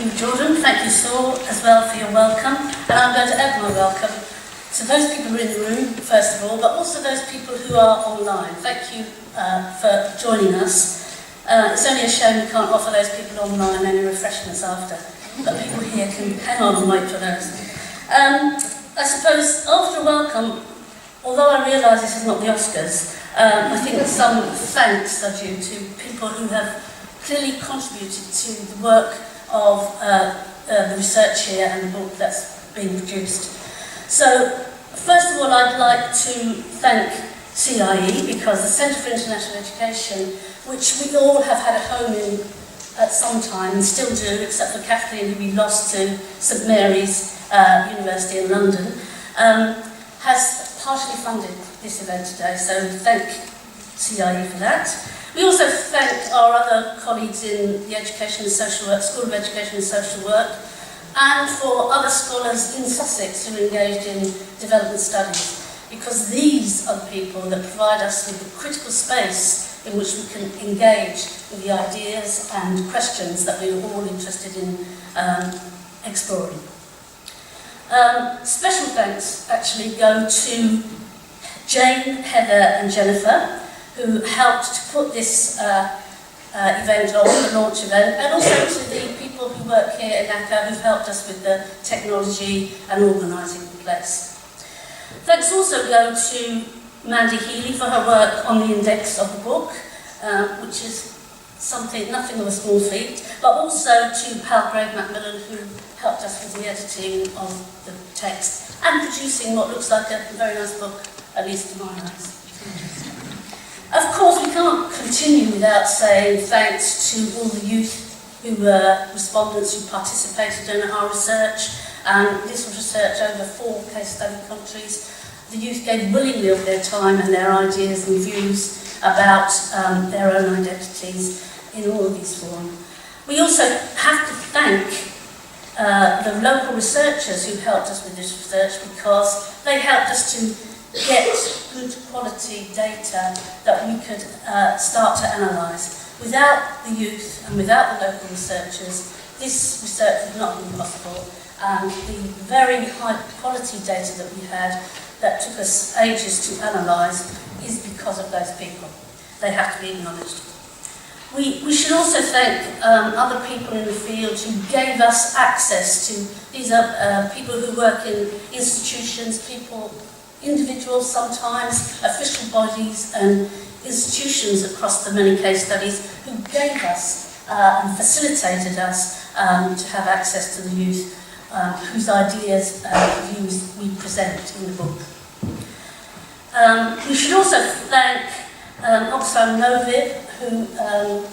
you, Jordan. Thank you, Saul, as well for your welcome. And I'm going to add my welcome to those people who are in the room, first of all, but also those people who are online. Thank you for joining us. It's only a shame we can't offer those people online any refreshments after, but people here can hang on and wait for those. I suppose, after a welcome, although I realise this is not the Oscars, I think some thanks are due to people who have clearly contributed to the work of the research here and the book that's being produced. So, first of all, I'd like to thank CIE, because the Centre for International Education, which we all have had a home in at some time and still do, except for Kathleen, who we lost to St Mary's University in London, has partially funded this event today, so thank CIE for that. We also thank our other colleagues in the Education and Social Work, School of Education and Social Work, and for other scholars in Sussex who are engaged in development studies, because these are the people that provide us with the critical space in which we can engage with the ideas and questions that we're all interested in exploring. Special thanks actually go to Jane, Heather and Jennifer, who helped to put this event on, the launch event, and also to the people who work here in ACCA who've helped us with the technology and organising the place. Thanks also go to Mandy Healy for her work on the index of the book, which is nothing of a small feat, but also to Palgrave Macmillan, who helped us with the editing of the text and producing what looks like a very nice book, at least to my eyes. Of course, we can't continue without saying thanks to all the youth who were respondents who participated in our research. And this was research over 4 case study countries. The youth gave willingly of their time and their ideas and views about their own identities in all of these forums. We also have to thank the local researchers who helped us with this research, because they helped us to get good quality data that we could start to analyse. Without the youth and without the local researchers, this research would not have been possible. And the very high quality data that we had that took us ages to analyse is because of those people. They have to be acknowledged. We should also thank other people in the field who gave us access to, these are people who work in institutions, individuals sometimes, official bodies and institutions across the many case studies, who gave us and facilitated us to have access to the youth whose ideas and views we present in the book. We should also thank Oxfam Novib, who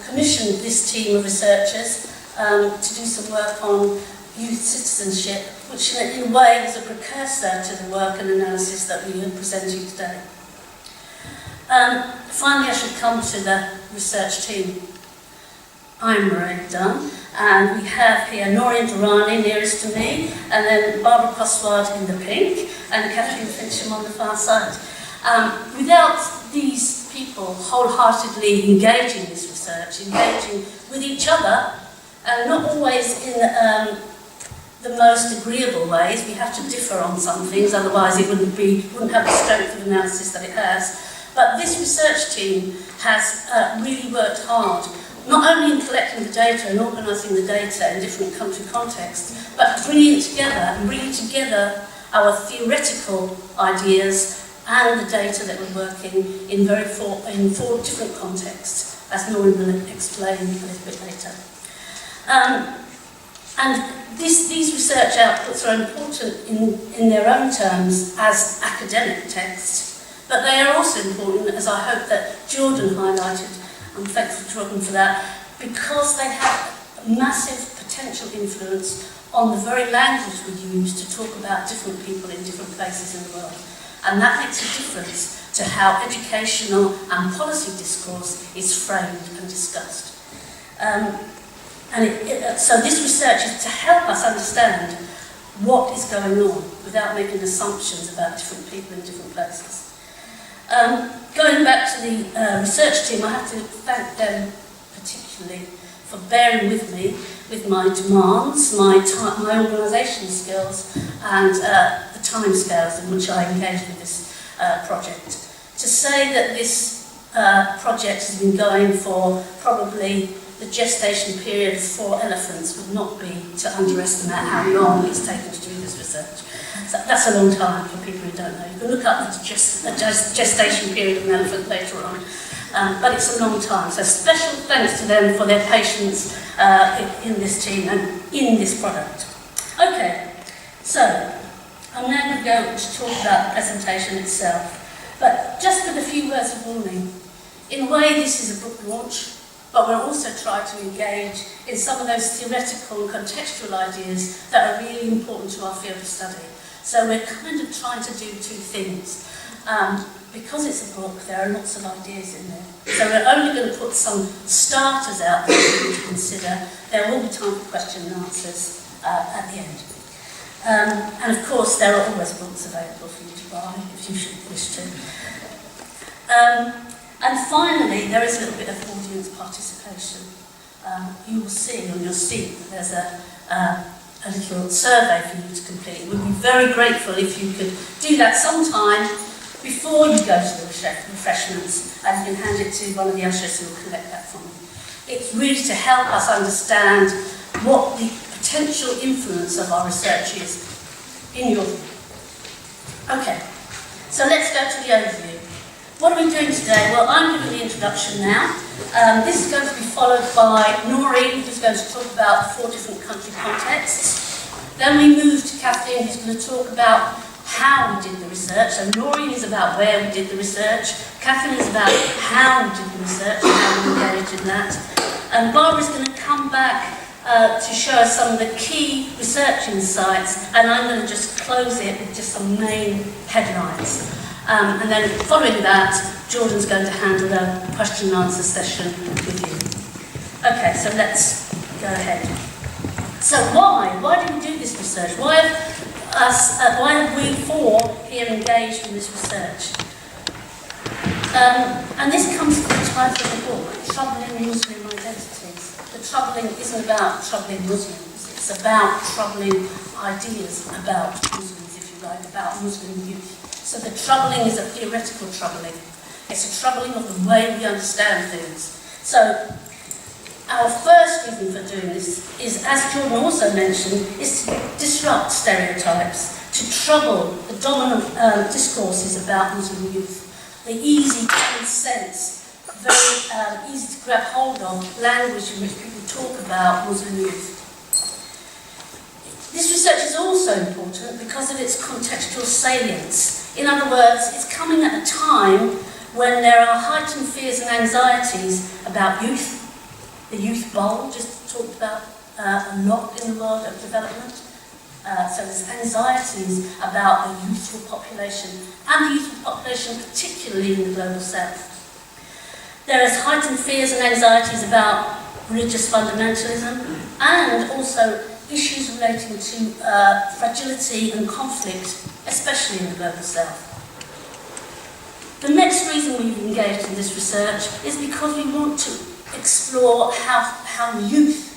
commissioned this team of researchers to do some work on youth citizenship, which in a way is a precursor to the work and analysis that we are presenting today. Finally, I should come to the research team. I'm Mairead Dunne, and we have here Noreen Durrani nearest to me, and then Barbara Cosward in the pink, and Catherine Fincham on the far side. Without these people wholeheartedly engaging this research, engaging with each other, and not always in the most agreeable ways. We have to differ on some things, otherwise it wouldn't have the strength of analysis that it has. But this research team has really worked hard, not only in collecting the data and organising the data in different country contexts, but bringing together our theoretical ideas and the data that we're working in four different contexts, as Noreen will explain a little bit later. And these research outputs are important in their own terms as academic texts, but they are also important, as I hope that Jordan highlighted. I'm thankful to Jordan for that, because they have massive potential influence on the very language we use to talk about different people in different places in the world. And that makes a difference to how educational and policy discourse is framed and discussed. So this research is to help us understand what is going on without making assumptions about different people in different places. Going back to the research team, I have to thank them particularly for bearing with me with my demands, my organisational skills, and the time scales in which I engage with this project. To say that this project has been going for probably the gestation period of 4 elephants would not be to underestimate how long it's taken to do this research. So that's a long time for people who don't know. You can look up the gestation period of an elephant later on. But it's a long time. So special thanks to them for their patience in this team and in this product. Okay, so I'm now going to go to talk about the presentation itself. But just with a few words of warning. In a way, this is a book launch, but we'll also try to engage in some of those theoretical and contextual ideas that are really important to our field of study. So we're kind of trying to do 2 things. Because it's a book, there are lots of ideas in there. So we're only going to put some starters out there for you to consider. There will be time for question and answers at the end. And of course, there are always books available for you to buy if you should wish to. And finally, there is a little bit of audience participation. You will see on your seat that there's a little survey for you to complete. We'd be very grateful if you could do that sometime before you go to the refreshments, and you can hand it to one of the ushers who will collect that from you. It's really to help us understand what the potential influence of our research is in your view. Okay, so let's go to the overview. What are we doing today? Well, I'm giving the introduction now. This is going to be followed by Noreen, who's going to talk about 4 different country contexts. Then we move to Kathleen, who's going to talk about how we did the research. So Noreen is about where we did the research. Kathleen is about how we did the research and how we engaged in that. And Barbara's going to come back to show us some of the key research insights, and I'm going to just close it with just some main headlines. And then following that, Jordan's going to handle a question and answer session with you. Okay, so let's go ahead. So why did we do this research? Why have we 4 here engaged in this research? And this comes from the title of the book, Troubling Muslim Identities. The troubling isn't about troubling Muslims, it's about troubling ideas about Muslims, if you like, about Muslim youth. So the troubling is a theoretical troubling. It's a troubling of the way we understand things. So our first reason for doing this is, as Jordan also mentioned, is to disrupt stereotypes, to trouble the dominant discourses about Muslim youth. The easy, common sense, very easy to grab hold of language in which people talk about Muslim youth. This research is also important because of its contextual salience. In other words, it's coming at a time when there are heightened fears and anxieties about youth. The youth bulge just talked about a lot in the world of development. So there's anxieties about the youthful population, and the youthful population particularly in the global south. There is heightened fears and anxieties about religious fundamentalism, and also issues relating to fragility and conflict, especially in the global south. The next reason we've engaged in this research is because we want to explore how youth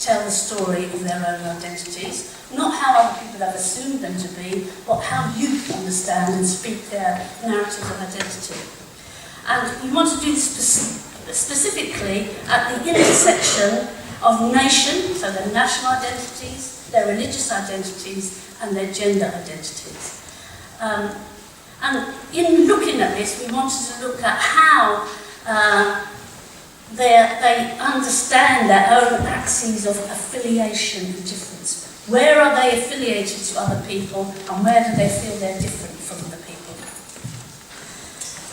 tell the story of their own identities, not how other people have assumed them to be, but how youth understand and speak their narrative of identity. And we want to do this specifically at the intersection of nation, so their national identities, their religious identities, and their gender identities. And in looking at this, we wanted to look at how they understand their own axes of affiliation and difference. Where are they affiliated to other people, and where do they feel they're different from other people?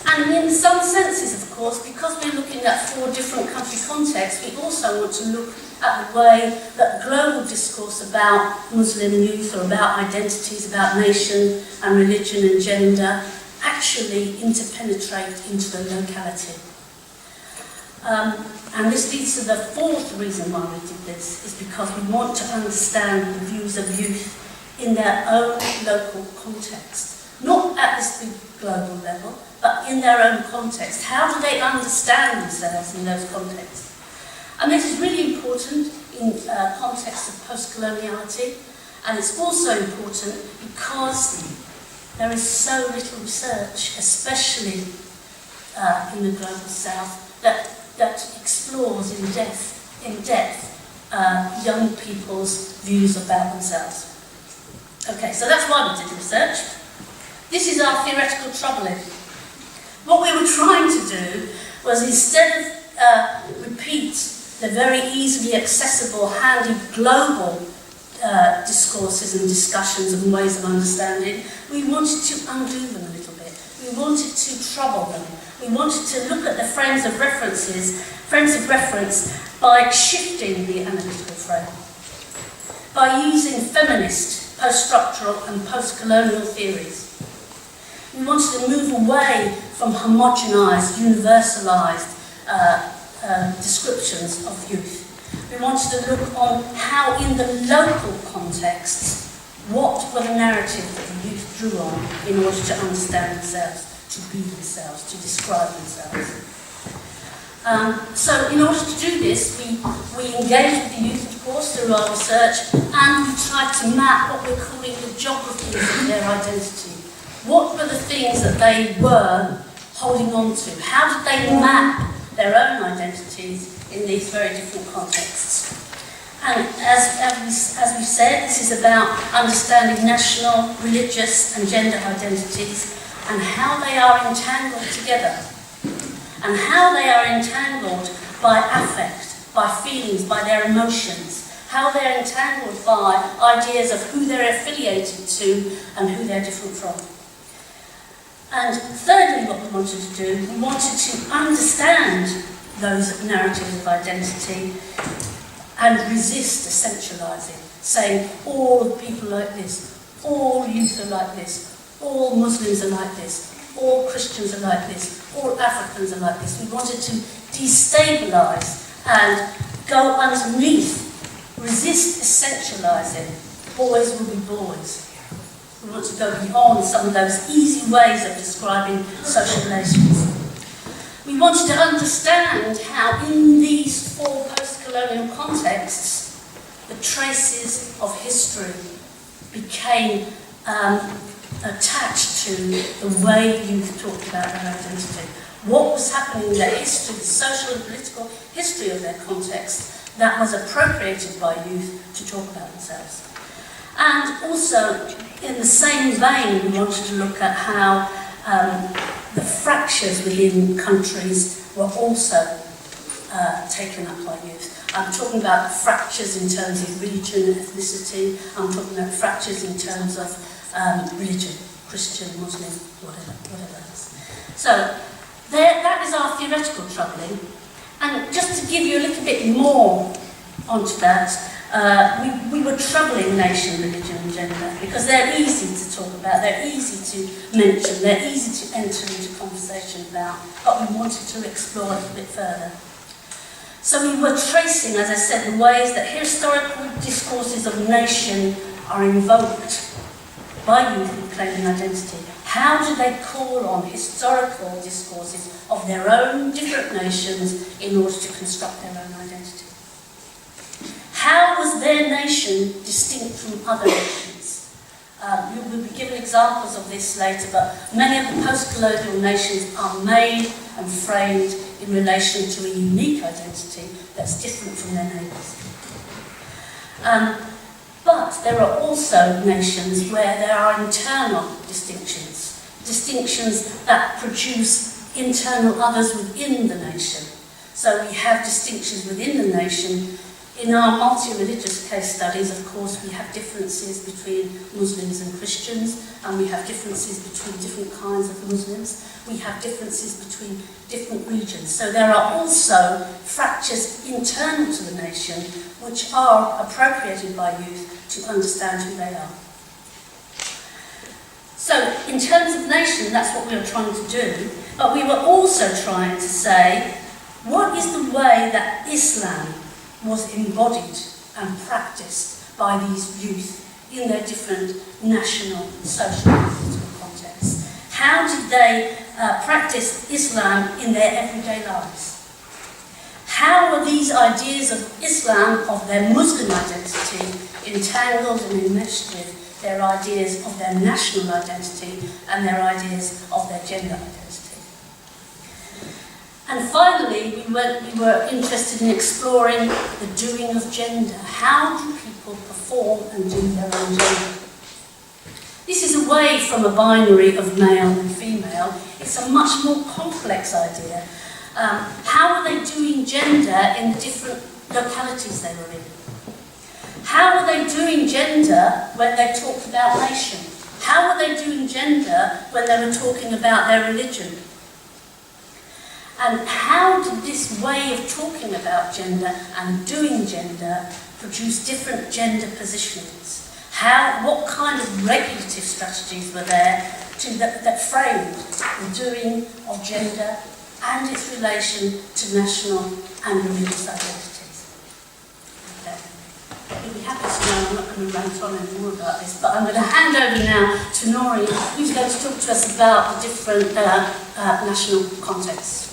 And in some senses, of course, because we're looking at 4 different country contexts, we also want to look at the way that global discourse about Muslim youth, or about identities, about nation and religion and gender, actually interpenetrate into the locality. And this leads to the 4th reason why we did this, is because we want to understand the views of youth in their own local context. Not at this big global level, but in their own context. How do they understand themselves in those contexts? And this is really important in context of post-coloniality, and it's also important because there is so little research, especially in the Global South, that explores in depth young people's views about themselves. Okay, so that's why we did the research. This is our theoretical troubling. What we were trying to do was, instead of repeat the very easily accessible, handy global discourses and discussions and ways of understanding, we wanted to undo them a little bit. We wanted to trouble them. We wanted to look at the frames of reference by shifting the analytical frame, by using feminist, post-structural and post-colonial theories. We wanted to move away from homogenised, universalised descriptions of youth. We wanted to look on how, in the local contexts, what were the narratives that the youth drew on in order to understand themselves, to be themselves, to describe themselves. So in order to do this, we engaged with the youth, of course, through our research, and we tried to map what we're calling the geographies of their identity. What were the things that they were holding on to? How did they map their own identities in these very different contexts? And as we said, this is about understanding national, religious and gender identities and how they are entangled together, and how they are entangled by affect, by feelings, by their emotions, how they're entangled by ideas of who they're affiliated to and who they're different from. And thirdly, what we wanted to do, we wanted to understand those narratives of identity and resist essentialising, saying all people are like this, all youth are like this, all Muslims are like this, all Christians are like this, all Africans are like this. We wanted to destabilise and go underneath, resist essentialising. Boys will be boys. We want to go beyond some of those easy ways of describing social relations. We wanted to understand how, in these four post-colonial contexts, the traces of history became attached to the way youth talked about their identity. What was happening in their history, the social and political history of their context, that was appropriated by youth to talk about themselves. And also, in the same vein, we wanted to look at how the fractures within countries were also taken up by youth. I'm talking about fractures in terms of region and ethnicity. I'm talking about fractures in terms of religion, Christian, Muslim, whatever else. So that is our theoretical troubling. And just to give you a little bit more onto that, we were troubling nation, religion and gender because they're easy to talk about, they're easy to mention, they're easy to enter into conversation about, but we wanted to explore it a bit further. So we were tracing, as I said, the ways that historical discourses of nation are invoked by youth in claiming identity. How do they call on historical discourses of their own different nations in order to construct their own identity? How was their nation distinct from other nations? You will be given examples of this later, but many of the post-colonial nations are made and framed in relation to a unique identity that's different from their neighbours. But there are also nations where there are internal distinctions, distinctions that produce internal others within the nation. So we have distinctions within the nation. In our multi-religious case studies, of course, we have differences between Muslims and Christians, and we have differences between different kinds of Muslims. We have differences between different regions. So there are also fractures internal to the nation which are appropriated by youth to understand who they are. So in terms of nation, that's what we were trying to do, but we were also trying to say, what is the way that Islam was embodied and practiced by these youth in their different national, social and political contexts? How did they practice Islam in their everyday lives? How were these ideas of Islam, of their Muslim identity, entangled and enmeshed with their ideas of their national identity and their ideas of their gender identity? And finally, we were interested in exploring the doing of gender. How do people perform and do their own gender? This is away from a binary of male and female. It's a much more complex idea. How are they doing gender in the different localities they were in? How are they doing gender when they talked about nation? How are they doing gender when they were talking about their religion? And how did this way of talking about gender and doing gender produce different gender positionings? What kind of regulative strategies were there that framed the doing of gender and its relation to national and religious identities? Okay. You'll be happy to know I'm not going to rant on any more about this, but I'm going to hand over now to Nori, who's going to talk to us about the different national contexts.